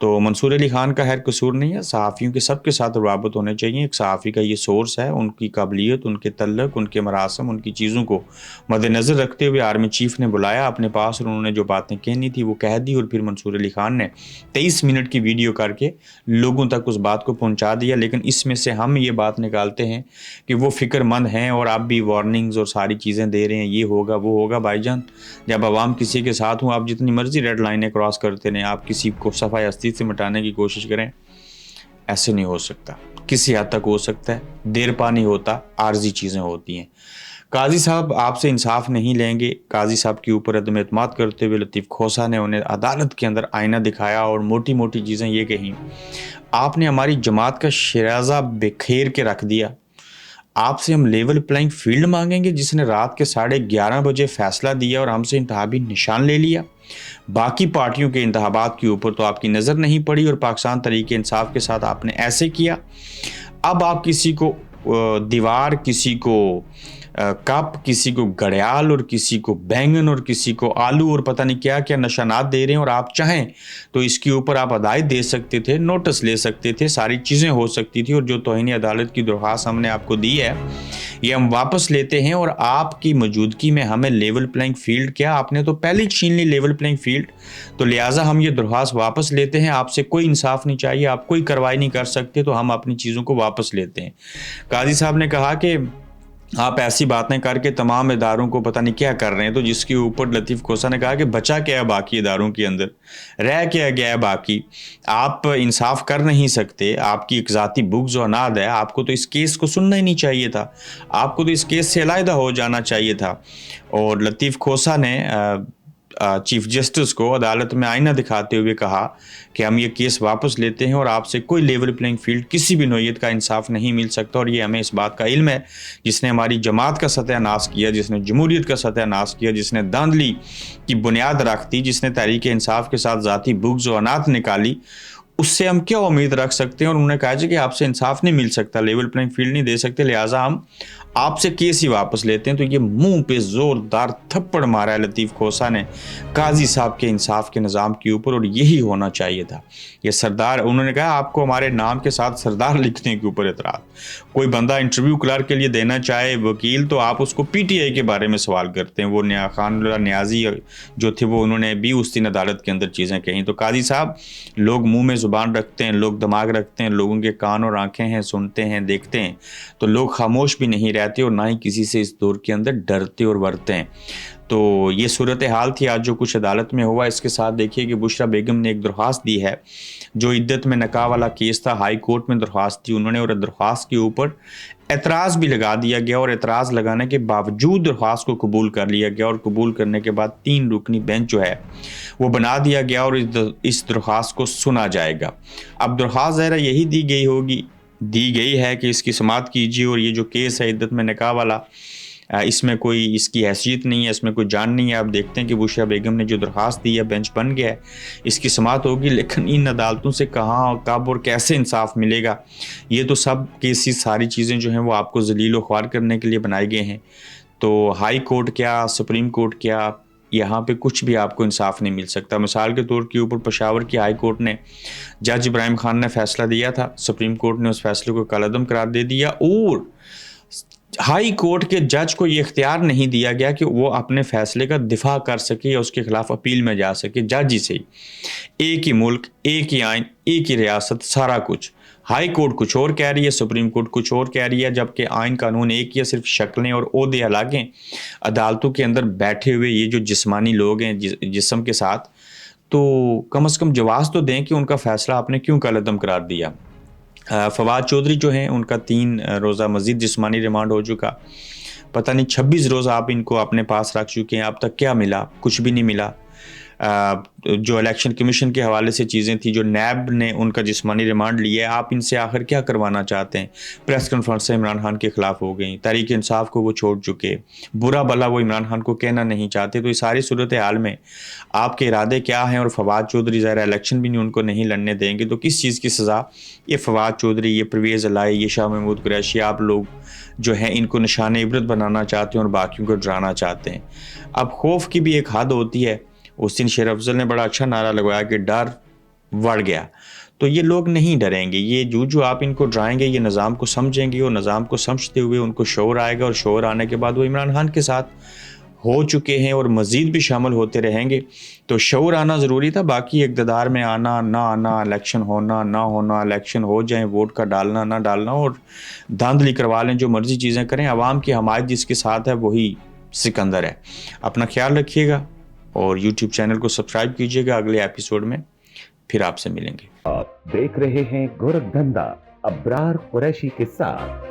تو منصور علی خان کا خیر قصور نہیں ہے، صحافیوں کے سب کے ساتھ روابط ہونے چاہیے. ایک صحافی کا یہ سورس ہے، ان کی قابلیت، ان کے تعلق، ان کے مراسم، ان کی چیزوں کو مد نظر رکھتے ہوئے آرمی چیف نے بلایا اپنے پاس اور انہوں نے جو باتیں کہنی تھی وہ کہہ دی، اور پھر منصور علی خان نے 23 منٹ کی ویڈیو کر کے لوگوں تک اس بات کو پہنچا دیا. لیکن اس میں سے ہم یہ بات نکالتے ہیں کہ وہ فکر مند ہیں اور آپ بھی وارننگز اور ساری چیزیں دے رہے ہیں، یہ ہوگا وہ ہوگا. بھائی جان، جب عوام کسی کے ساتھ ہوں، آپ جتنی مرضی ریڈ لائنیں کراس کرتے رہیں، آپ کسی کو صفحہ ہستی سے مٹانے کی کوشش کریں، ایسے نہیں ہو سکتا. کسی حد تک ہو سکتا ہے، دیر پا نہیں ہوتا، عارضی چیزیں ہوتی ہیں. قاضی صاحب آپ سے انصاف نہیں لیں گے. قاضی صاحب کے اوپر عدم اعتماد کرتے ہوئے لطیف کھوسہ نے انہیں عدالت کے اندر آئینہ دکھایا اور موٹی موٹی چیزیں یہ کہیں، آپ نے ہماری جماعت کا شیرازہ بکھیر کے رکھ دیا. آپ سے ہم لیول پلائنگ فیلڈ مانگیں گے جس نے رات کے 11:30 بجے فیصلہ دیا اور ہم سے انتخابی نشان لے لیا. باقی پارٹیوں کے انتخابات کے اوپر تو آپ کی نظر نہیں پڑی اور پاکستان تحریک انصاف کے ساتھ آپ نے ایسے کیا. اب آپ کسی کو دیوار، کسی کو کپ، کسی کو گھڑیال اور کسی کو بینگن اور کسی کو آلو اور پتہ نہیں کیا کیا نشانات دے رہے ہیں، اور آپ چاہیں تو اس کے اوپر آپ ہدایت دے سکتے تھے، نوٹس لے سکتے تھے، ساری چیزیں ہو سکتی تھی. اور جو توہین عدالت کی درخواست ہم نے آپ کو دی ہے یہ ہم واپس لیتے ہیں، اور آپ کی موجودگی میں ہمیں لیول پلائنگ فیلڈ کیا، آپ نے تو پہلے ہی چھین لی لیول پلائنگ فیلڈ. تو لہٰذا ہم یہ درخواست واپس لیتے ہیں. آپ سے کوئی انصاف نہیں چاہیے، آپ کوئی کارروائی نہیں کر سکتے، تو ہم اپنی چیزوں کو واپس لیتے ہیں. قاضی صاحب نے کہا کہ آپ ایسی باتیں کر کے تمام اداروں کو پتہ نہیں کیا کر رہے ہیں. تو جس کے اوپر لطیف کھوسہ نے کہا کہ بچا کیا ہے باقی اداروں کے اندر، رہ کیا گیا ہے باقی، آپ انصاف کر نہیں سکتے، آپ کی ایک ذاتی بغض و عناد ہے، آپ کو تو اس کیس کو سننا ہی نہیں چاہیے تھا، آپ کو تو اس کیس سے علیحدہ ہو جانا چاہیے تھا. اور لطیف کھوسہ نے چیف جسٹس کو عدالت میں آئینہ دکھاتے ہوئے کہا کہ ہم یہ کیس واپس لیتے ہیں اور آپ سے کوئی لیول پلینگ فیلڈ کسی بھی نوعیت کا انصاف نہیں مل سکتا. اور یہ ہمیں اس بات کا علم ہے، جس نے ہماری جماعت کا ستیہ ناش کیا، جس نے جمہوریت کا ستیہ ناش کیا، جس نے دھاندلی کی بنیاد رکھ دی، جس نے تحریک انصاف کے ساتھ ذاتی بغض و عناد نکالی، اس سے ہم کیا امید رکھ سکتے ہیں. اور انہوں نے کہا کہ آپ سے انصاف نہیں مل سکتا، لیول پلینگ فیلڈ نہیں دے سکتے، لہٰذا ہم آپ سے کیس ہی واپس لیتے ہیں. تو یہ منہ پہ زوردار تھپڑ مارا ہے لطیف کھوسہ نے قاضی صاحب کے انصاف کے نظام کے اوپر، اور یہی ہونا چاہیے تھا. یہ سردار، انہوں نے کہا آپ کو ہمارے نام کے ساتھ سردار لکھنے کے اوپر اعتراض. کوئی بندہ انٹرویو کلرک کے لیے دینا چاہے وکیل، تو آپ اس کو پی ٹی آئی کے بارے میں سوال کرتے ہیں. وہ خان اللہ نیازی جو تھے وہ انہوں نے بھی اس دن عدالت کے اندر چیزیں کہیں. تو قاضی صاحب، لوگ منہ میں زبان رکھتے ہیں، لوگ دماغ رکھتے ہیں، لوگوں کے کان اور آنکھیں ہیں، سنتے ہیں، دیکھتے ہیں، تو لوگ خاموش بھی نہیں رہتے اور نہ ہی کسی سے اس دور کے اندر ڈرتے اور ورتے ہیں. تو یہ صورتحال تھی آج جو کچھ عدالت میں ہوا. اس کے ساتھ دیکھیے کہ بشرا بیگم نے ایک درخواست دی ہے، جو عدت میں نکاح والا کیس تھا، ہائی کورٹ میں درخواست دی انہوں نے، اور درخواست کے اوپر اعتراض بھی لگا دیا گیا، اور اعتراض لگانے کے باوجود درخواست کو قبول کر لیا گیا، اور قبول کرنے کے بعد 3 رکنی بینچ جو ہے وہ بنا دیا گیا، اور اس درخواست کو سنا جائے گا. اب درخواست ظاہرہ یہی دی گئی ہے کہ اس کی سماعت کیجیے، اور یہ جو کیس ہے عدت میں نکاح والا، اس میں کوئی اس کی حیثیت نہیں ہے، اس میں کوئی جان نہیں ہے. آپ دیکھتے ہیں کہ بشرا بیگم نے جو درخواست دی ہے، بینچ بن گیا ہے، اس کی سماعت ہوگی، لیکن ان عدالتوں سے کہاں، کب اور کیسے انصاف ملے گا؟ یہ تو سب کیسز، ساری چیزیں جو ہیں وہ آپ کو ذلیل و خوار کرنے کے لیے بنائے گئے ہیں. تو ہائی کورٹ کیا، سپریم کورٹ کیا، یہاں پہ کچھ بھی آپ کو انصاف نہیں مل سکتا. مثال کے طور کے اوپر پشاور کی ہائی کورٹ نے جج ابراہیم خان نے فیصلہ دیا تھا، سپریم کورٹ نے اس فیصلے کو کالعدم قرار دے دیا، اور ہائی کورٹ کے جج کو یہ اختیار نہیں دیا گیا کہ وہ اپنے فیصلے کا دفاع کر سکے یا اس کے خلاف اپیل میں جا سکے. جج ہی سے ایک ہی ملک، ایک ہی آئین، ایک ہی ریاست، سارا کچھ. ہائی کورٹ کچھ اور کہہ رہی ہے، سپریم کورٹ کچھ اور کہہ رہی ہے، جبکہ آئین قانون ایک ہی ہے، صرف شکلیں اور عہدے الگ ہیں. عدالتوں کے اندر بیٹھے ہوئے یہ جو جسمانی لوگ ہیں جسم کے ساتھ، تو کم از کم جواز تو دیں کہ ان کا فیصلہ آپ نے کیوں کالعدم قرار دیا. فواد چودھری جو ہیں ان کا 3 روزہ مزید جسمانی ریمانڈ ہو چکا، پتہ نہیں 26 روز آپ ان کو اپنے پاس رکھ چکے ہیں، اب تک کیا ملا؟ کچھ بھی نہیں ملا. جو الیکشن کمیشن کے حوالے سے چیزیں تھیں، جو نیب نے ان کا جسمانی ریمانڈ لیا ہے، آپ ان سے آخر کیا کروانا چاہتے ہیں؟ پریس کانفرنس عمران خان کے خلاف ہو گئیں، تحریک انصاف کو وہ چھوڑ چکے، برا بلا وہ عمران خان کو کہنا نہیں چاہتے. تو اس ساری صورتحال میں آپ کے ارادے کیا ہیں؟ اور فواد چودھری ظاہر الیکشن بھی نہیں ان کو نہیں لڑنے دیں گے، تو کس چیز کی سزا؟ یہ فواد چودھری، یہ پرویز الہی، یہ شاہ محمود قریشی، آپ لوگ جو ہیں ان کو نشان عبرت بنانا چاہتے ہیں اور باقیوں کو ڈرانا چاہتے ہیں. اب خوف کی بھی ایک حد ہوتی ہے. اس دن شیر افضل نے بڑا اچھا نعرہ لگوایا کہ ڈر بڑھ گیا. تو یہ لوگ نہیں ڈریں گے. یہ جو آپ ان کو ڈرائیں گے، یہ نظام کو سمجھیں گے، اور نظام کو سمجھتے ہوئے ان کو شعور آئے گا، اور شعور آنے کے بعد وہ عمران خان کے ساتھ ہو چکے ہیں اور مزید بھی شامل ہوتے رہیں گے. تو شعور آنا ضروری تھا. باقی اقتدار میں آنا نہ آنا، الیکشن ہونا نہ ہونا، الیکشن ہو جائیں، ووٹ کا ڈالنا نہ ڈالنا، اور دھاندلی کروا لیں، جو مرضی چیزیں کریں، عوام کی حمایت جس کے ساتھ ہے وہی سکندر ہے. اپنا خیال رکھیے گا اور یوٹیوب چینل کو سبسکرائب کیجیے گا. اگلے ایپیسوڈ میں پھر آپ سے ملیں گے. آپ دیکھ رہے ہیں گورکھ دھندا ابرار قریشی کے ساتھ.